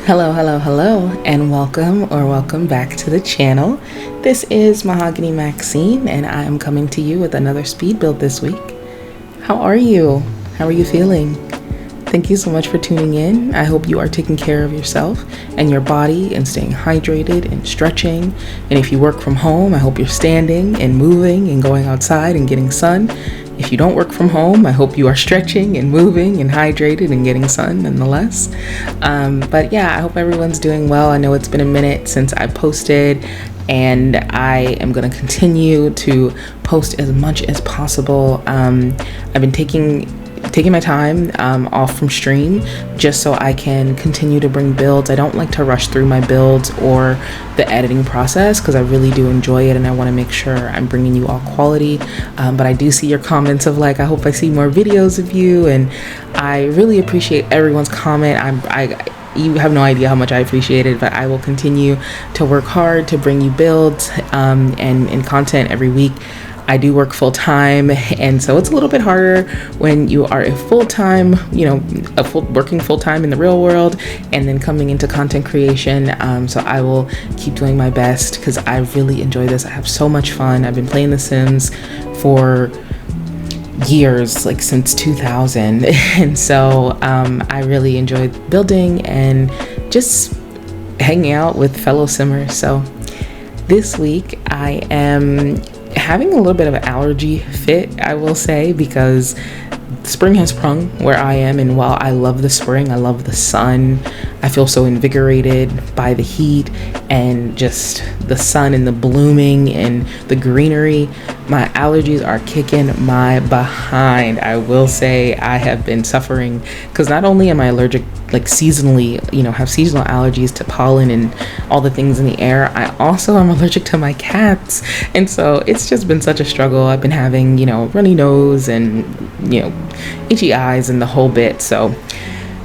Hello, and welcome back to the channel. This is Mahogany Maxine, and I am coming to you with another speed build this week. How are you? How are you feeling? Thank you so much for tuning in. I hope you are taking care of yourself and your body and staying hydrated and stretching. And if you work from home, I hope you're standing and moving and going outside and getting sun. If you don't work from home, I hope you are stretching and moving and hydrated and getting sun nonetheless. But yeah, I hope everyone's doing well. I know it's been a minute since I posted, and I am going to continue to post as much as possible. I've been taking my time off from stream just so I can continue to bring builds. I don't like to rush through my builds or the editing process because I really do enjoy it, and I want to make sure I'm bringing you all quality. But I do see your comments of like, I hope I see more videos of you, and I really appreciate everyone's comment. You have no idea how much I appreciate it, but I will continue to work hard to bring you builds and content every week. I do work full time, and so it's a little bit harder when you are a full-time, working full-time in the real world and then coming into content creation. So I will keep doing my best because I really enjoy this. I have so much fun. I've been playing The Sims for years, like since 2000. And so I really enjoy building and just hanging out with fellow simmers. So this week I am having a little bit of an allergy fit, I will say, because spring has sprung where I am, and while I love the spring, I love the sun, I feel so invigorated by the heat and just the sun and the blooming and the greenery. My allergies are kicking my behind. I will say I have been suffering because not only am I allergic like seasonally, have seasonal allergies to pollen and all the things in the air, I also am allergic to my cats. And so it's just been such a struggle. I've been having, runny nose and, itchy eyes and the whole bit. So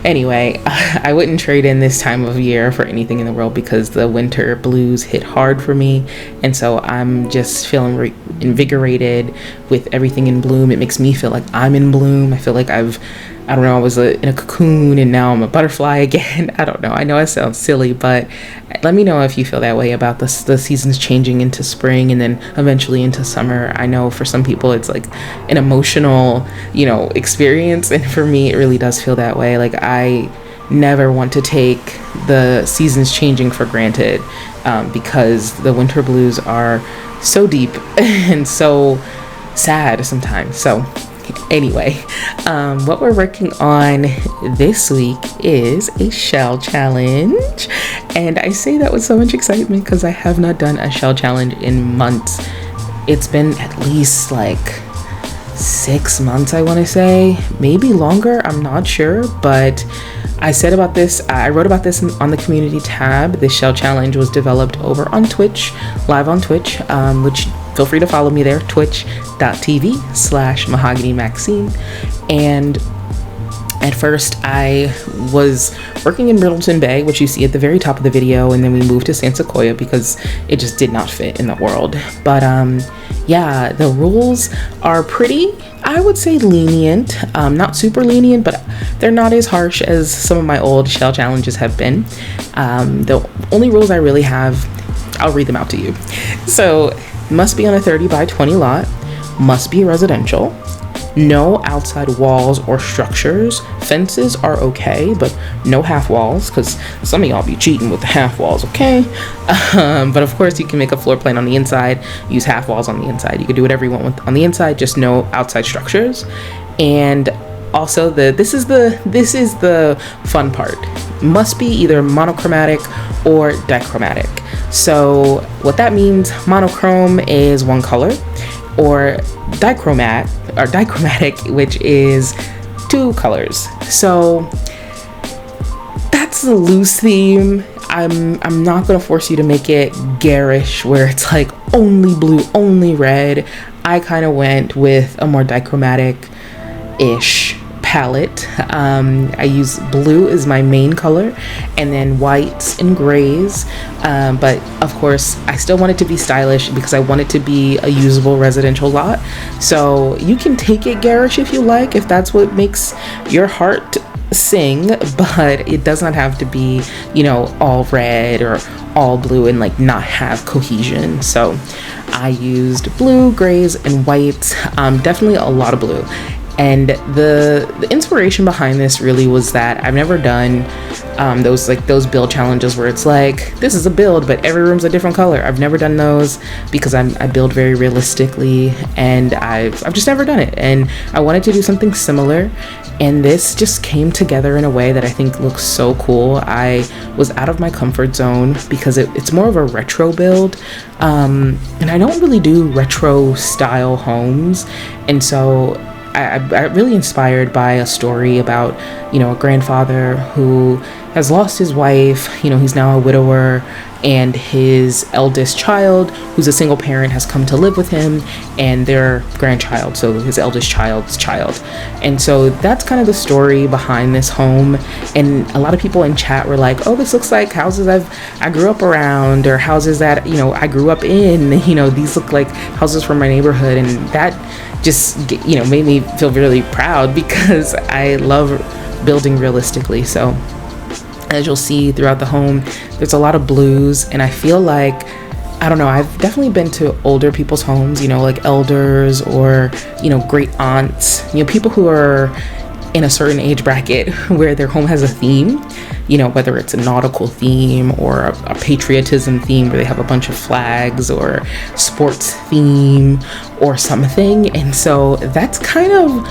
anyway, I wouldn't trade in this time of year for anything in the world because the winter blues hit hard for me. And so I'm just feeling invigorated with everything in bloom. It makes me feel like I'm in bloom. I feel like I was in a cocoon and now I'm a butterfly again. I don't know. I know it sounds silly, but let me know if you feel that way about the seasons changing into spring and then eventually into summer. I know for some people it's like an emotional, experience. And for me, it really does feel that way. Like I never want to take the seasons changing for granted because the winter blues are so deep and so sad sometimes. So anyway, what we're working on this week is a shell challenge, and I say that with so much excitement because I have not done a shell challenge in months. It's been at least like 6 months, I want to say, maybe longer, I'm not sure, but I wrote about this on the community tab. This shell challenge was developed over on Twitch, live on Twitch, which feel free to follow me there, twitch.tv/MahoganyMaxine. And at first I was working in Middleton Bay, which you see at the very top of the video, and then we moved to San Sequoia because it just did not fit in the world. But yeah, the rules are pretty, I would say, lenient. Not super lenient, but they're not as harsh as some of my old shell challenges have been. The only rules I really have, I'll read them out to you. So, must be on a 30 by 20 lot, must be residential, no outside walls or structures. Fences are okay, but no half walls, because some of y'all be cheating with the half walls, okay? But of course you can make a floor plan on the inside, use half walls on the inside. You can do whatever you want on the inside, just no outside structures. And also this is the fun part. Must be either monochromatic or dichromatic. So what that means, monochrome is one color, or dichromatic, which is 2 colors. So that's a loose theme. I'm not gonna force you to make it garish where it's like only blue, only red. I kind of went with a more dichromatic-ish palette. I use blue as my main color, and then whites and grays. But of course, I still want it to be stylish because I want it to be a usable residential lot. So you can take it garish if you like, if that's what makes your heart sing, but it does not have to be, you know, all red or all blue and like not have cohesion. So I used blue, grays, and whites, definitely a lot of blue. And the inspiration behind this really was that I've never done those build challenges where it's like, this is a build but every room's a different color. I've never done those because I build very realistically, and I've just never done it, and I wanted to do something similar. And this just came together in a way that I think looks so cool. I was out of my comfort zone because it's more of a retro build, and I don't really do retro style homes. And so I really inspired by a story about, you know, a grandfather who has lost his wife. You know, he's now a widower, and his eldest child, who's a single parent, has come to live with him, and their grandchild, so his eldest child's child. And so that's kind of the story behind this home. And a lot of people in chat were like, oh, this looks like houses I grew up around, or houses that, you know, I grew up in. You know, these look like houses from my neighborhood. And that just, you know, made me feel really proud because I love building realistically. So as you'll see throughout the home, there's a lot of blues, and I feel like, I don't know, I've definitely been to older people's homes, you know, like elders or, you know, great aunts, you know, people who are in a certain age bracket where their home has a theme, you know, whether it's a nautical theme or a patriotism theme where they have a bunch of flags, or sports theme or something. And so that's kind of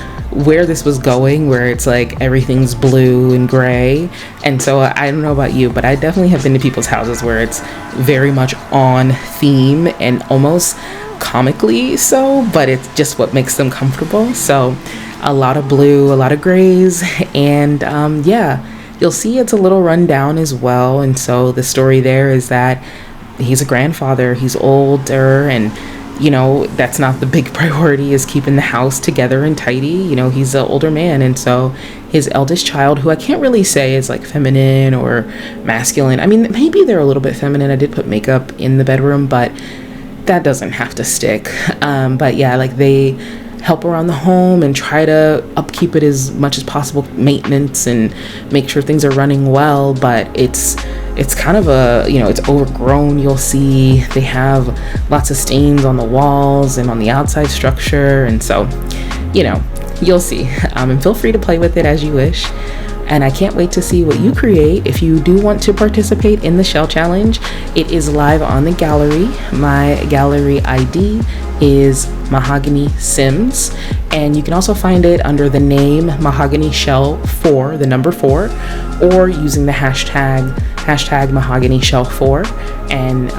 where this was going, where it's like everything's blue and gray. And so I don't know about you, but I definitely have been to people's houses where it's very much on theme and almost comically so, but it's just what makes them comfortable. So a lot of blue, a lot of grays, and yeah, you'll see it's a little run down as well. And so the story there is that he's a grandfather, he's older, and you know, that's not the big priority, is keeping the house together and tidy. You know, he's an older man, and so his eldest child, who I can't really say is like feminine or masculine. I mean, maybe they're a little bit feminine. I did put makeup in the bedroom, but that doesn't have to stick. But yeah, like they help around the home and try to upkeep it as much as possible, maintenance, and make sure things are running well. But it's kind of a, you know, it's overgrown. You'll see they have lots of stains on the walls and on the outside structure. And so, you know, you'll see, and feel free to play with it as you wish. And I can't wait to see what you create. If you do want to participate in the shell challenge, it is live on the gallery. My gallery ID is MahoganySims, and you can also find it under the name Mahogany Shell 4, the number 4, or using the hashtag Mahogany Shell 4. And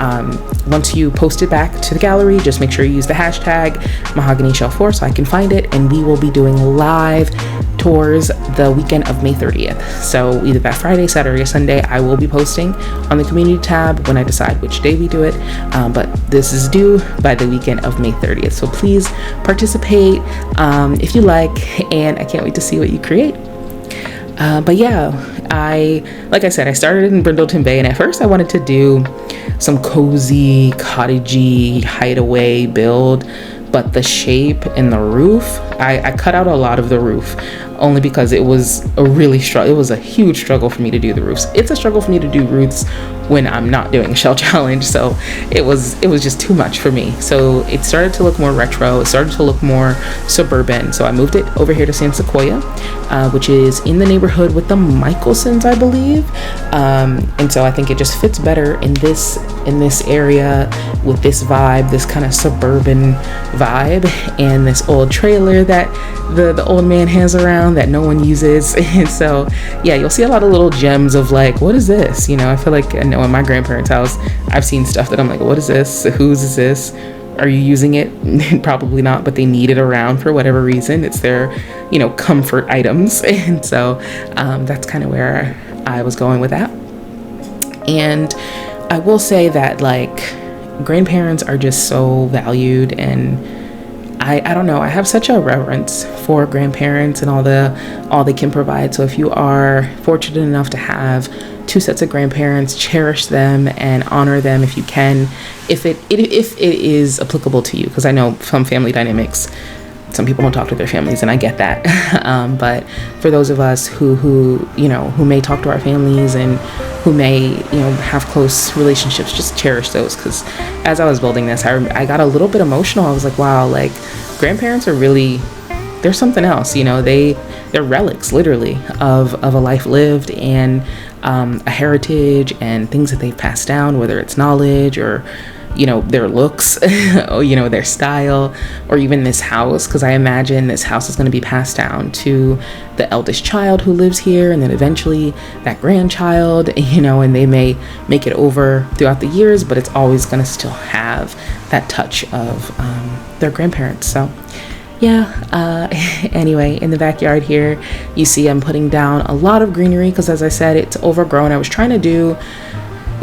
once you post it back to the gallery, just make sure you use the hashtag Mahogany Shell 4 so I can find it, and we will be doing live tours the weekend of May 30th. So either that Friday, Saturday, or Sunday, I will be posting on the community tab when I decide which day we do it. But this is due by the weekend of May 30th. So please participate if you like, and I can't wait to see what you create. But yeah, like I said, I started in Brindleton Bay, and at first I wanted to do some cozy, cottagey, hideaway build, but the shape and the roof, I cut out a lot of the roof, only because it was a huge struggle for me to do the roofs. It's a struggle for me to do roofs when I'm not doing a shell challenge, so it was just too much for me. So it started to look more retro, it started to look more suburban, so I moved it over here to San Sequoia, which is in the neighborhood with the Michelsons, I believe. And so I think it just fits better in this area with this vibe, this kind of suburban vibe, and this old trailer that the old man has around that no one uses. And so yeah, you'll see a lot of little gems of like, what is this? You know, I feel like, I know in my grandparents' house, I've seen stuff that I'm like, what is this? Whose is this? Are you using it? Probably not, but they need it around for whatever reason. It's their, you know, comfort items. And so that's kind of where I was going with that. And I will say that, like, grandparents are just so valued, and I don't know, I have such a reverence for grandparents and all they can provide. So if you are fortunate enough to have two sets of grandparents, cherish them and honor them if you can, if it is applicable to you, because I know some family dynamics, some people don't talk to their families, and I get that. But for those of us who may talk to our families and who may, have close relationships, just cherish those. Because as I was building this, I got a little bit emotional. I was like, wow, like grandparents are really, they're something else. They're relics, literally, of a life lived, and a heritage and things that they've passed down, whether it's knowledge or their looks, or their style, or even this house, because I imagine this house is going to be passed down to the eldest child who lives here, and then eventually that grandchild, and they may make it over throughout the years, but it's always going to still have that touch of their grandparents. So yeah, anyway, in the backyard here, you see I'm putting down a lot of greenery because, as I said, it's overgrown. I was trying to do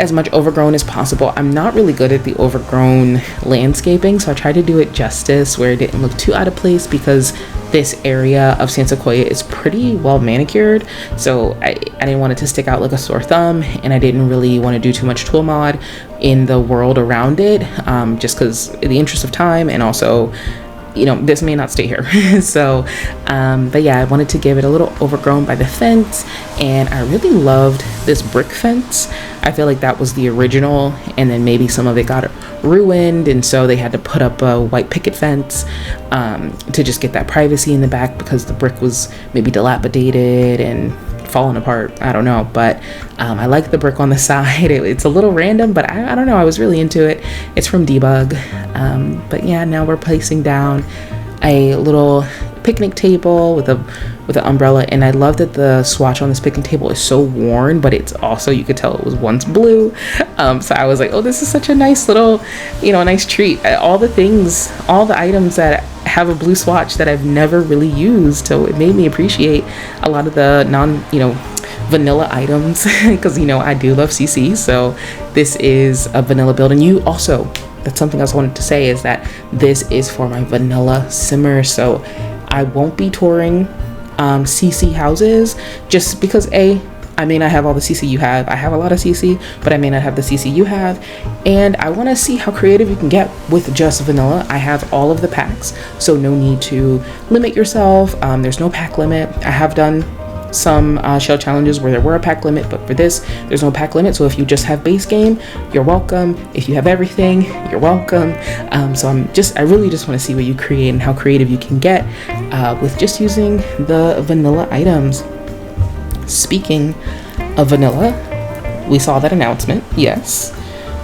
as much overgrown as possible. I'm not really good at the overgrown landscaping, so I tried to do it justice where it didn't look too out of place, because this area of San Sequoia is pretty well manicured, so I didn't want it to stick out like a sore thumb, and I didn't really want to do too much tool mod in the world around it, just because in the interest of time, and also this may not stay here. So but yeah, I wanted to give it a little overgrown by the fence, and I really loved this brick fence. I feel like that was the original, and then maybe some of it got ruined, and so they had to put up a white picket fence to just get that privacy in the back, because the brick was maybe dilapidated and falling apart. I don't know, but I like the brick on the side. It's a little random, but I don't know, I was really into it. It's from Debug. But yeah, now we're placing down a little picnic table with an umbrella, and I love that the swatch on this picnic table is so worn, but it's also, you could tell it was once blue. So I was like, oh, this is such a nice little, a nice treat. All the items that have a blue swatch that I've never really used, so it made me appreciate a lot of the vanilla items, because I do love CC. So this is a vanilla build, and you also, that's something else I wanted to say, is that this is for my vanilla simmer. So I won't be touring CC houses, just because I may not have all the CC you have. I have a lot of CC, but I may not have the CC you have, and I want to see how creative you can get with just vanilla. I have all of the packs, so no need to limit yourself. There's no pack limit. I have done some shell challenges where there were a pack limit, but for this there's no pack limit. So if you just have base game, you're welcome. If you have everything, you're welcome. So I really just want to see what you create and how creative you can get with just using the vanilla items. Speaking of vanilla, we saw that announcement. Yes,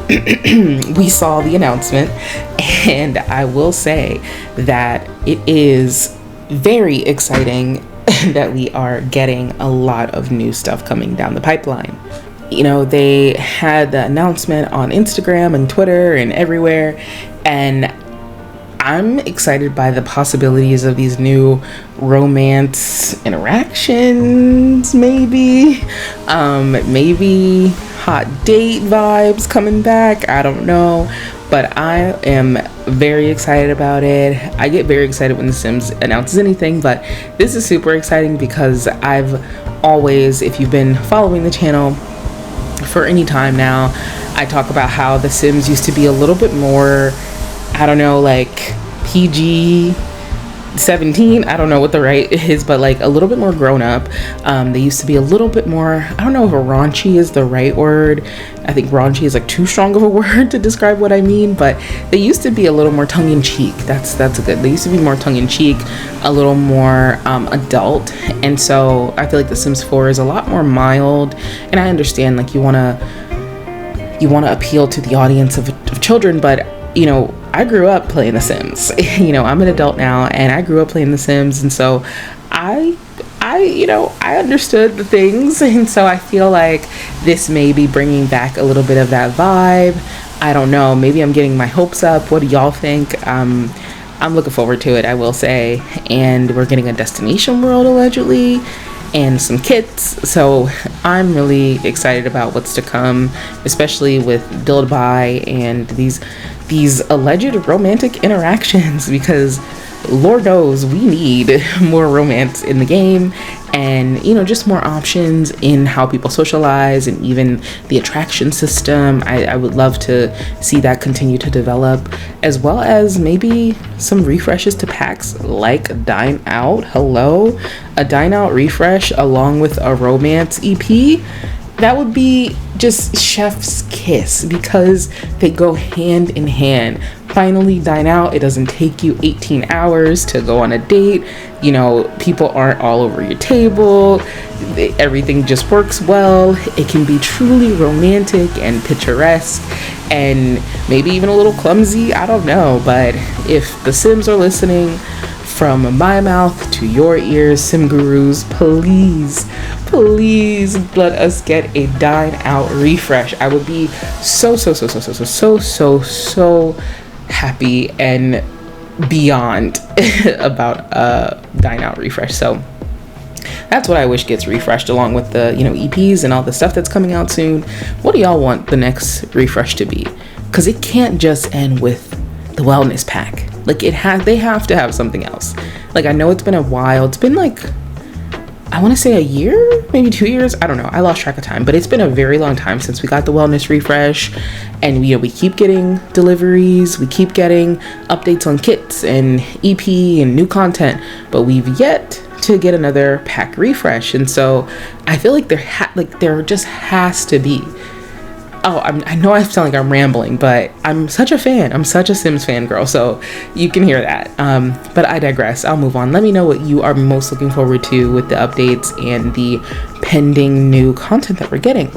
we saw the announcement, and I will say that it is very exciting that we are getting a lot of new stuff coming down the pipeline. They had the announcement on Instagram and Twitter and everywhere, and I'm excited by the possibilities of these new romance interactions, maybe hot date vibes coming back. I don't know, but I am very excited about it. I get very excited when The Sims announces anything, but this is super exciting because I've always, if you've been following the channel for any time now, I talk about how The Sims used to be a little bit more, I don't know, like PG 17, I don't know what the right is, but like a little bit more grown up. They used to be a little bit more, I don't know if a raunchy is the right word. I think raunchy is like too strong of a word to describe what I mean, but they used to be a little more tongue-in-cheek. That's a good, they used to be more tongue-in-cheek, a little more adult, and so I feel like The Sims 4 is a lot more mild. And I understand, like, you want to appeal to the audience of children, but I grew up playing The Sims. I'm an adult now, and I grew up playing The Sims, and so I understood the things, and so I feel like this may be bringing back a little bit of that vibe. I don't know, maybe I'm getting my hopes up. What do y'all think? I'm looking forward to it, I will say. And we're getting a destination world allegedly, and some kits. So I'm really excited about what's to come, especially with Build By and these alleged romantic interactions, because Lord knows we need more romance in the game, and just more options in how people socialize, and even the attraction system. I would love to see that continue to develop, as well as maybe some refreshes to packs like Dine Out. Hello, a Dine Out refresh along with a romance EP. That would be just chef's kiss, because they go hand in hand. Finally, Dine Out. It doesn't take you 18 hours to go on a date. People aren't all over your table. Everything just works well. It can be truly romantic and picturesque, and maybe even a little clumsy. I don't know. But if the Sims are listening, from my mouth to your ears, Sim Gurus, please let us get a Dine Out refresh. I would be so happy and beyond about a Dine Out refresh. So that's what I wish gets refreshed, along with the EPs and all the stuff that's coming out soon. What do y'all want the next refresh to be? Because it can't just end with the wellness pack. They have to have something else. I know it's been a while. It's been I want to say a year, maybe 2 years. I don't know. I lost track of time, but it's been a very long time since we got the wellness refresh. And we keep getting deliveries. We keep getting updates on kits and EP and new content, but we've yet to get another pack refresh. And so I feel like there just has to be. I know I sound like I'm rambling, but I'm such a fan. I'm such a Sims fangirl, so you can hear that. But I digress. I'll move on. Let me know what you are most looking forward to with the updates and the pending new content that we're getting.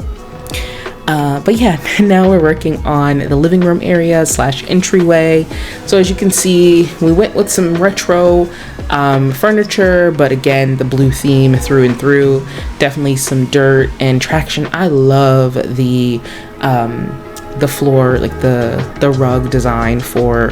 But yeah, now we're working on the living room area / entryway. So as you can see, we went with some retro furniture, but again, the blue theme through and through. Definitely some dirt and traction. I love the floor, the rug design for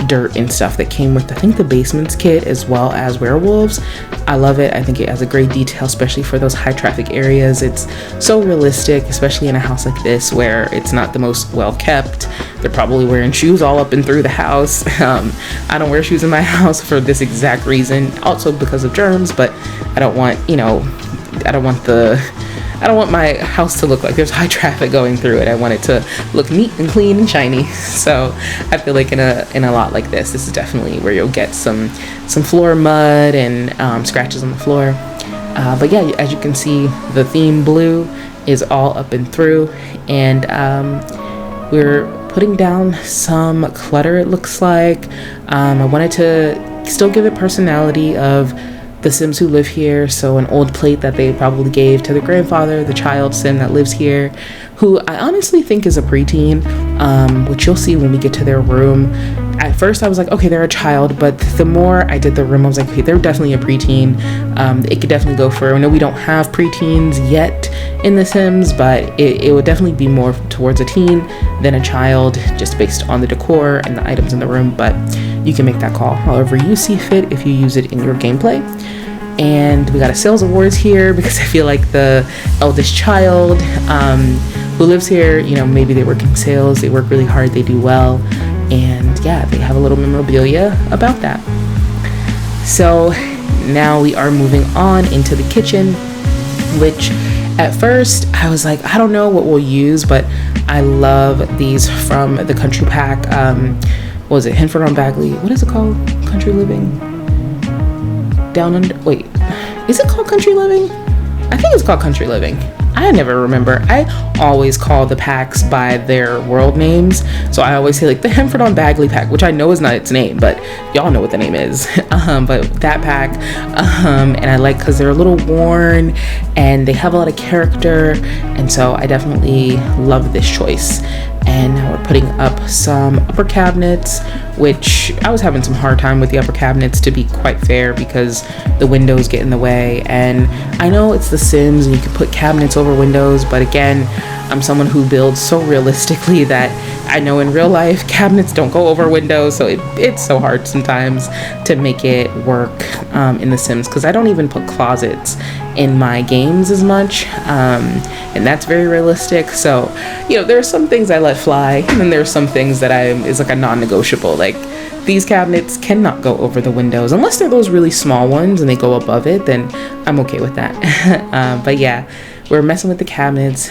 dirt and stuff that came with, I think, the basements kit, as well as werewolves. I love it. I think it has a great detail, especially for those high traffic areas. It's so realistic, especially in a house like this where it's not the most well kept. They're probably wearing shoes all up and through the house. I don't wear shoes in my house for this exact reason, also because of germs, but I don't want my house to look like there's high traffic going through it. I want it to look neat and clean and shiny. So I feel like in a lot like this is definitely where you'll get some floor mud and scratches on the floor. But yeah, as you can see, the theme blue is all up and through, and we're putting down some clutter, it looks like. I wanted to still give it personality of the Sims who live here, so an old plate that they probably gave to the grandfather, the child Sim that lives here, who I honestly think is a preteen, which you'll see when we get to their room. At first I was like, okay, they're a child, but the more I did the room, I was like, okay, they're definitely a preteen. It could definitely go for, I know we don't have preteens yet in The Sims, but it would definitely be more towards a teen than a child, just based on the decor and the items in the room. But you can make that call however you see fit if you use it in your gameplay. And we got a sales awards here because I feel like the eldest child who lives here, maybe they work in sales, they work really hard, they do well, and yeah, they have a little memorabilia about that. So now we are moving on into the kitchen, which at first I was like, I don't know what we'll use, but I love these from the Country Pack. What was it? Henford on Bagley. What is it called? Country Living? Down Under? Wait, is it called Country Living? I think it's called Country Living. I never remember. I always call the packs by their world names. So I always say like the Henford on Bagley pack, which I know is not its name, but y'all know what the name is. But that pack, and I like because they're a little worn and they have a lot of character. And so I definitely love this choice. And now we're putting up some upper cabinets, which I was having some hard time with the upper cabinets, to be quite fair, because the windows get in the way. And I know it's The Sims and you can put cabinets over windows, but again, I'm someone who builds so realistically that I know in real life cabinets don't go over windows, so it's so hard sometimes to make it work in The Sims, because I don't even put closets in my games as much, and that's very realistic. So there are some things I let fly, and then there's some things that is like a non-negotiable. Like, these cabinets cannot go over the windows unless they're those really small ones and they go above it, then I'm okay with that. But yeah, we're messing with the cabinets.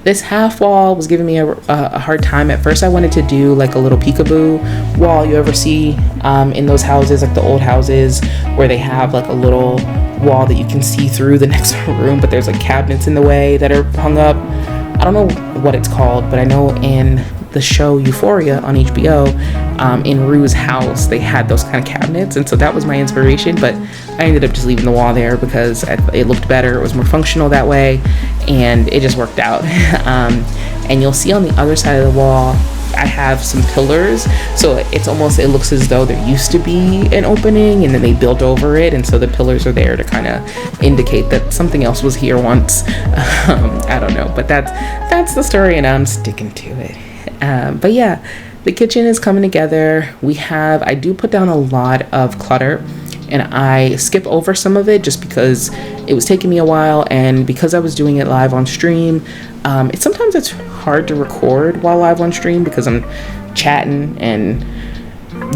This half wall was giving me a hard time. At first I wanted to do like a little peekaboo wall you ever see in those houses, like the old houses where they have like a little wall that you can see through the next room, but there's like cabinets in the way that are hung up. I don't know what it's called, but I know in the show Euphoria on HBO, in Rue's house, they had those kind of cabinets, and so that was my inspiration, but I ended up just leaving the wall there because it looked better, it was more functional that way, and it just worked out. And you'll see on the other side of the wall I have some pillars, so it looks as though there used to be an opening and then they built over it, and so the pillars are there to kind of indicate that something else was here once. I don't know, but that's the story, and I'm sticking to it. But yeah, the kitchen is coming together. I do put down a lot of clutter, and I skip over some of it just because it was taking me a while, and because I was doing it live on stream, sometimes it's hard to record while live on stream because I'm chatting and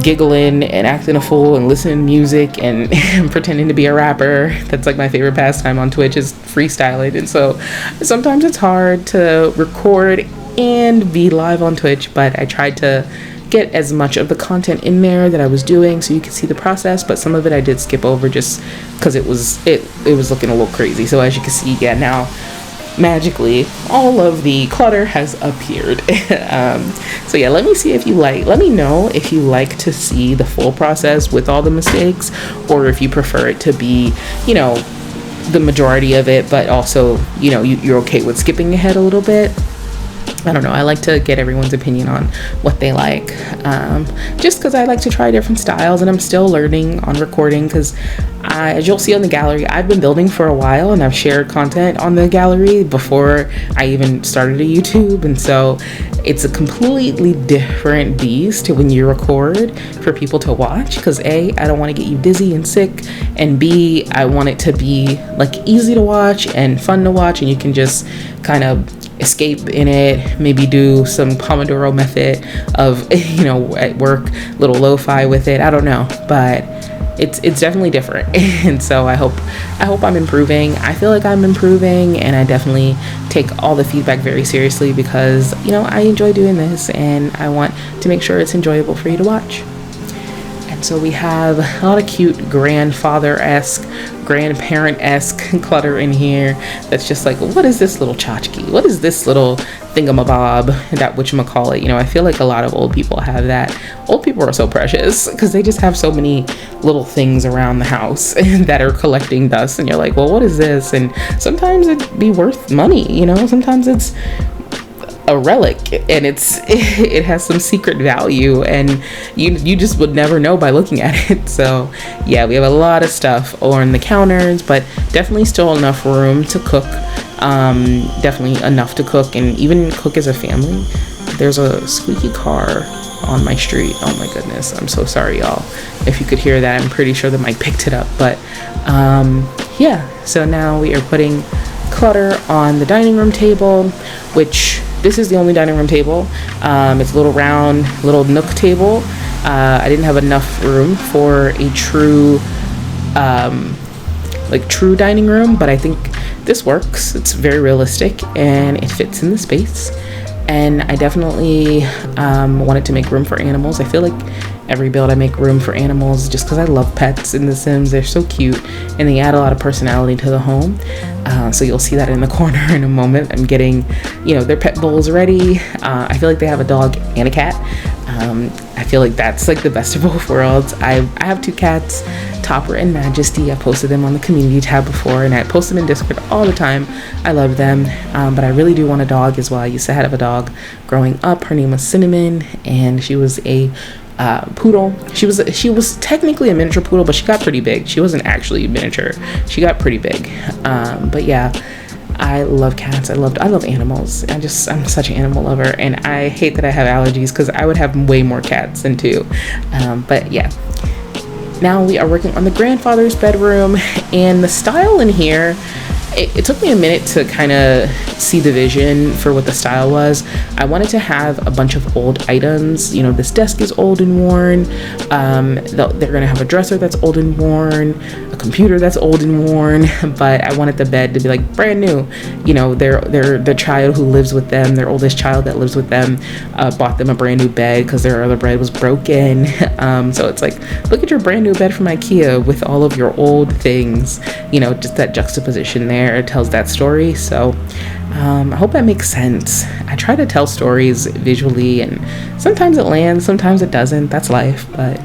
giggling and acting a fool and listening to music and pretending to be a rapper. That's like my favorite pastime on Twitch, is freestyling, and so sometimes it's hard to record and be live on Twitch, but I tried to get as much of the content in there that I was doing so you could see the process, but some of it I did skip over just because it was looking a little crazy. So as you can see, yeah, now magically all of the clutter has appeared. So yeah, let me know if you like to see the full process with all the mistakes, or if you prefer it to be the majority of it, but also you're okay with skipping ahead a little bit. I don't know, I like to get everyone's opinion on what they like, just because I like to try different styles, and I'm still learning on recording, because as you'll see on the gallery, I've been building for a while, and I've shared content on the gallery before I even started a YouTube, and so it's a completely different beast to when you record for people to watch, because A, I don't want to get you dizzy and sick, and B, I want it to be like easy to watch and fun to watch, and you can just kind of escape in it, maybe do some Pomodoro method of at work, little lo-fi with it. I don't know, but it's definitely different. And so I hope I'm improving. I feel like I'm improving, and I definitely take all the feedback very seriously, because I enjoy doing this, and I want to make sure it's enjoyable for you to watch. And so we have a lot of cute grandfather-esque, grandparent-esque clutter in here that's just like, what is this little tchotchke? What is this little thingamabob, that whatchamacallit? I feel like a lot of old people have that. Old people are so precious because they just have so many little things around the house that are collecting dust, and you're like, well, what is this? And sometimes it'd be worth money, sometimes it's a relic, and it has some secret value, and you just would never know by looking at it. So yeah, we have a lot of stuff on the counters, but definitely still enough room to cook, definitely enough to cook, and even cook as a family. There's a squeaky car on my street. Oh my goodness, I'm so sorry, y'all, if you could hear that. I'm pretty sure the mic picked it up, but yeah, so now we are putting clutter on the dining room table, which this is the only dining room table. It's a little round, little nook table. I didn't have enough room for a true dining room, but I think this works. It's very realistic, and it fits in the space. And I definitely wanted to make room for animals. I feel like every build I make room for animals, just because I love pets in The Sims. They're so cute, and they add a lot of personality to the home. So you'll see that in the corner in a moment. I'm getting, their pet bowls ready. I feel like they have a dog and a cat. I feel like that's like the best of both worlds. I have two cats, Topper and Majesty. I posted them on the community tab before, and I post them in Discord all the time. I love them, but I really do want a dog as well. I used to have a dog growing up. Her name was Cinnamon, and she was a poodle. She was technically a miniature poodle, but she got pretty big. She wasn't actually miniature. She got pretty big. But yeah, I love cats. I love animals. I'm such an animal lover, and I hate that I have allergies because I would have way more cats than two. But yeah. Now we are working on the grandfather's bedroom, and the style in here, it took me a minute to kind of see the vision for what the style was. I wanted to have a bunch of old items. You know, this desk is old and worn. They're gonna have a dresser that's old and worn, a computer that's old and worn, but I wanted the bed to be like brand new. You know, their child who lives with them, their oldest child that lives with them, bought them a brand new bed because their other bed was broken. So it's like, look at your brand new bed from IKEA with all of your old things. You know, just that juxtaposition there. It tells that story. So I hope that makes sense. I try to tell stories visually, and sometimes it lands, sometimes it doesn't. That's life. But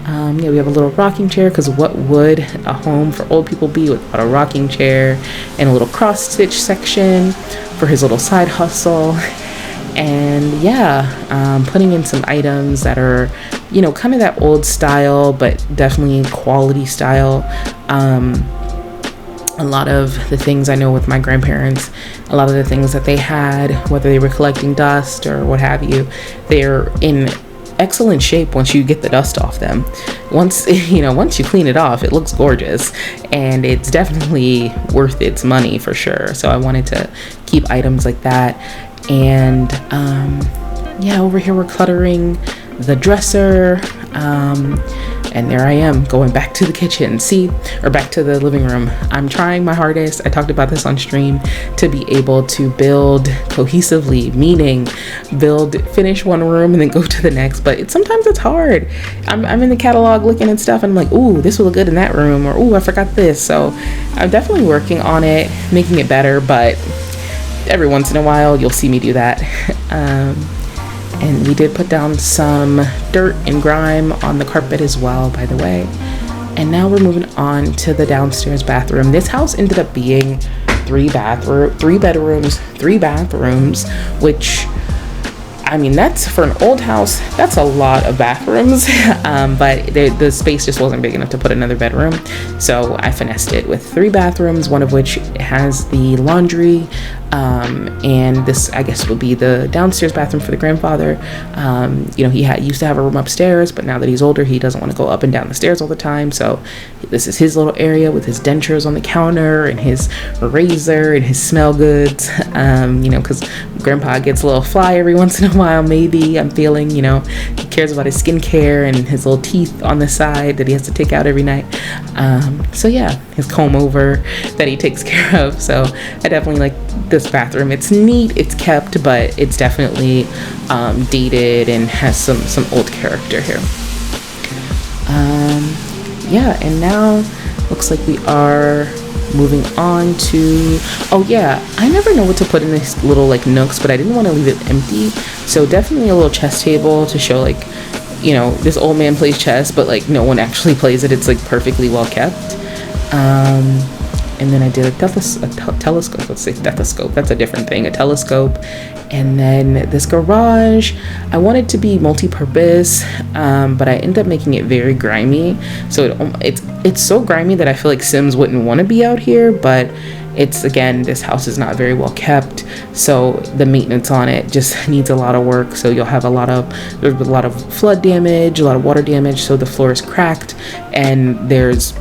yeah, we have a little rocking chair, because what would a home for old people be without a rocking chair, and a little cross stitch section for his little side hustle. And yeah, putting in some items that are, you know, kind of that old style, but definitely quality style. A lot of the things I know with my grandparents, a lot of the things that they had, whether they were collecting dust or what have you, they're in excellent shape once you get the dust off them. Once you clean it off, it looks gorgeous, and it's definitely worth its money for sure. So I wanted to keep items like that. And yeah, over here we're cluttering the dresser. And there I am going back to the kitchen, or back to the living room. I'm trying my hardest. I talked about this on stream, to be able to build cohesively, meaning finish one room and then go to the next. But sometimes it's hard. I'm in the catalog looking at stuff, and I'm like, ooh, this will look good in that room, or ooh, I forgot this. So I'm definitely working on it, making it better, but every once in a while you'll see me do that. And we did put down some dirt and grime on the carpet as well, by the way. And now we're moving on to the downstairs bathroom. This house ended up being 3 bedrooms, 3 bathrooms, which, I mean, that's, for an old house, that's a lot of bathrooms. But the space just wasn't big enough to put another bedroom. So I finessed it with 3 bathrooms, one of which has the laundry. And this, I guess, would be the downstairs bathroom for the grandfather. You know, he used to have a room upstairs, but now that he's older, he doesn't want to go up and down the stairs all the time. So this is his little area with his dentures on the counter and his razor and his smell goods. You know, because grandpa gets a little fly every once in a while, maybe. I'm feeling, you know, he cares about his skincare and his little teeth on the side that he has to take out every night. So yeah, his comb over that he takes care of. So I definitely like this bathroom. It's neat, it's kept, but it's definitely dated and has some old character here. Yeah, and now looks like we are moving on to, oh yeah, I never know what to put in these little like nooks, but I didn't want to leave it empty, so definitely a little chess table to show, like, you know, this old man plays chess, but like no one actually plays it. It's like perfectly well kept. And then I did a telescope. Let's say stethoscope. That's a different thing. A telescope. And then this garage, I wanted to be multi-purpose, but I ended up making it very grimy. So it's so grimy that I feel like Sims wouldn't want to be out here. But it's, again, this house is not very well kept, so the maintenance on it just needs a lot of work. So you'll have there's a lot of flood damage, a lot of water damage. So the floor is cracked, and there's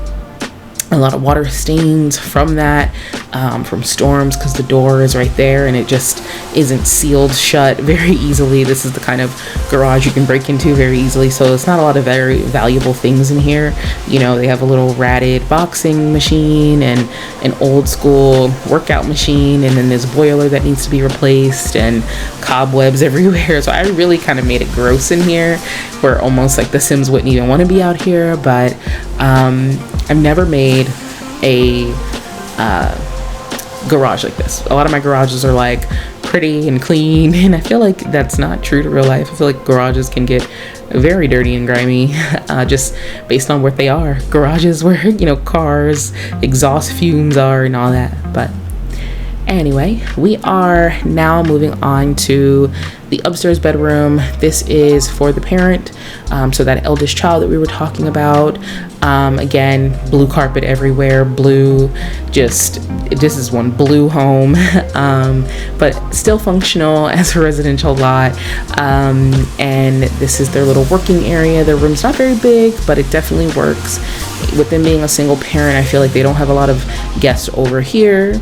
a lot of water stains from that, from storms, because the door is right there and it just isn't sealed shut very easily. This is the kind of garage you can break into very easily, so it's not a lot of very valuable things in here. You know, they have a little ratted boxing machine and an old school workout machine, and then this boiler that needs to be replaced, and cobwebs everywhere. So I really kind of made it gross in here, where almost like the Sims wouldn't even want to be out here. But I've never made a garage like this. A lot of my garages are like pretty and clean, and I feel like that's not true to real life. I feel like garages can get very dirty and grimy, just based on what they are. Garages where, you know, cars, exhaust fumes are and all that. But Anyway, we are now moving on to the upstairs bedroom. This is for the parent, so that eldest child that we were talking about. Again, blue carpet everywhere, blue, this is one blue home, but still functional as a residential lot. And this is their little working area. Their room's not very big, but it definitely works. With them being a single parent, I feel like they don't have a lot of guests over here.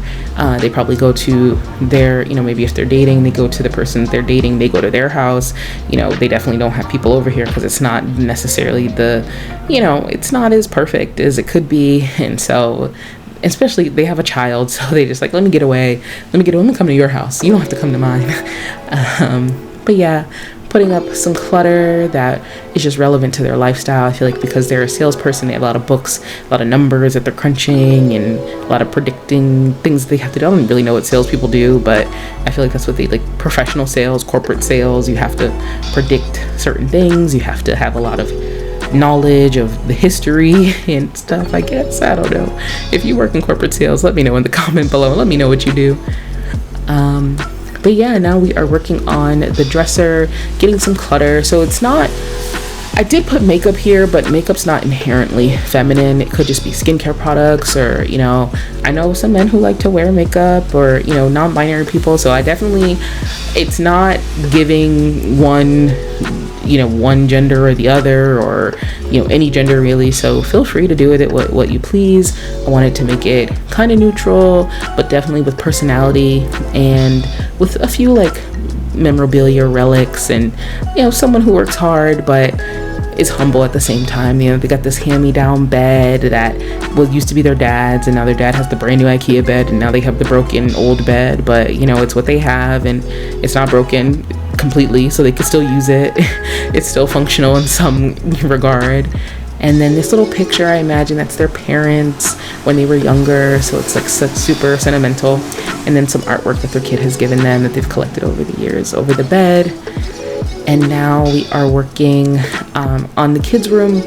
They probably go to their, maybe if they're dating, they go to the person they're dating, they go to their house. They definitely don't have people over here because it's not necessarily it's not as perfect as it could be. And so, especially they have a child, so they just like, let me get away. Let me come to your house. You don't have to come to mine. But yeah, putting up some clutter that is just relevant to their lifestyle. I feel like because they're a salesperson, they have a lot of books, a lot of numbers that they're crunching, and a lot of predicting things they have to do. I don't really know what salespeople do, but I feel like that's what they like. Professional sales, corporate sales, you have to predict certain things. You have to have a lot of knowledge of the history and stuff, I guess. I don't know. If you work in corporate sales, let me know in the comment below. Let me know what you do. But yeah, now we are working on the dresser, getting some clutter. So it's not, I did put makeup here, but makeup's not inherently feminine. It could just be skincare products, or, I know some men who like to wear makeup, or, non-binary people. So I definitely, it's not giving one gender or the other, or any gender really. So feel free to do with it what you please. I wanted to make it kind of neutral, but definitely with personality, and with a few like memorabilia relics, and someone who works hard but is humble at the same time. They got this hand-me-down bed that used to be their dad's, and now their dad has the brand new IKEA bed, and now they have the broken old bed, but it's what they have, and it's not broken completely, so they can still use it. It's still functional in some regard. And then this little picture, I imagine that's their parents when they were younger, so it's like super sentimental. And then some artwork that their kid has given them that they've collected over the years over the bed. And now we are working on the kids' room.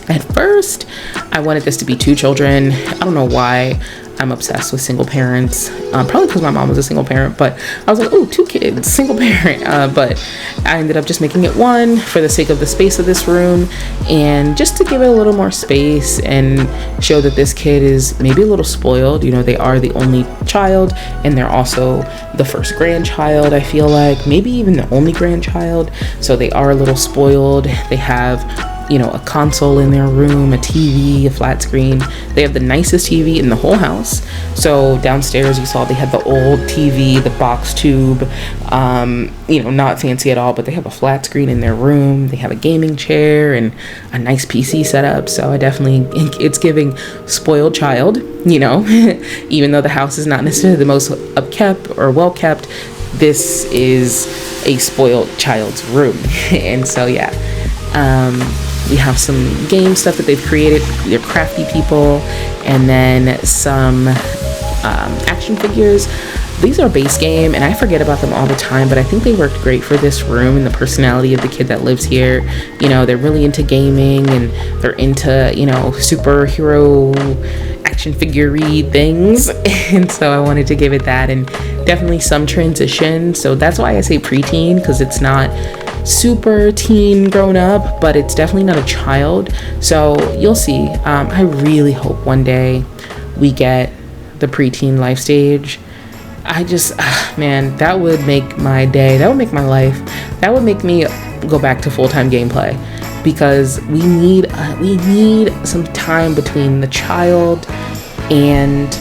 At first, I wanted this to be 2 children. I don't know why I'm obsessed with single parents. Probably because my mom was a single parent, but I was like, oh, 2 kids, single parent. But I ended up just making it 1 for the sake of the space of this room, and just to give it a little more space and show that this kid is maybe a little spoiled. They are the only child, and they're also the first grandchild, I feel like, maybe even the only grandchild. So they are a little spoiled. They have a console in their room, a TV, a flat screen. They have the nicest TV in the whole house. So downstairs you saw they had the old TV, the box tube, not fancy at all, but they have a flat screen in their room. They have a gaming chair and a nice PC setup. So I definitely, it's giving spoiled child, even though the house is not necessarily the most upkept or well kept. This is a spoiled child's room. And so yeah, we have some game stuff that they've created. They're crafty people. And then some action figures. These are base game, and I forget about them all the time, but I think they worked great for this room and the personality of the kid that lives here. They're really into gaming, and they're into, superhero action figure-y things. And so I wanted to give it that, and definitely some transition. So that's why I say preteen, because it's not super teen grown up, but it's definitely not a child. So you'll see. I really hope one day we get the preteen life stage. I just, man, that would make my day. That would make my life. That would make me go back to full-time gameplay, because we need some time between the child and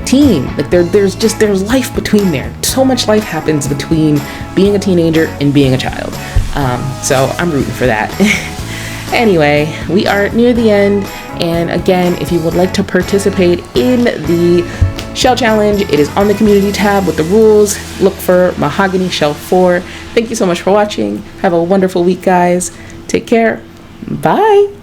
teen. Like there's life between there. So much life happens between being a teenager and being a child. So I'm rooting for that. Anyway, we are near the end, and again, if you would like to participate in the Shell Challenge, it is on the community tab with the rules. Look for Mahogany Shell 4. Thank you so much for watching. Have a wonderful week, guys. Take care. Bye.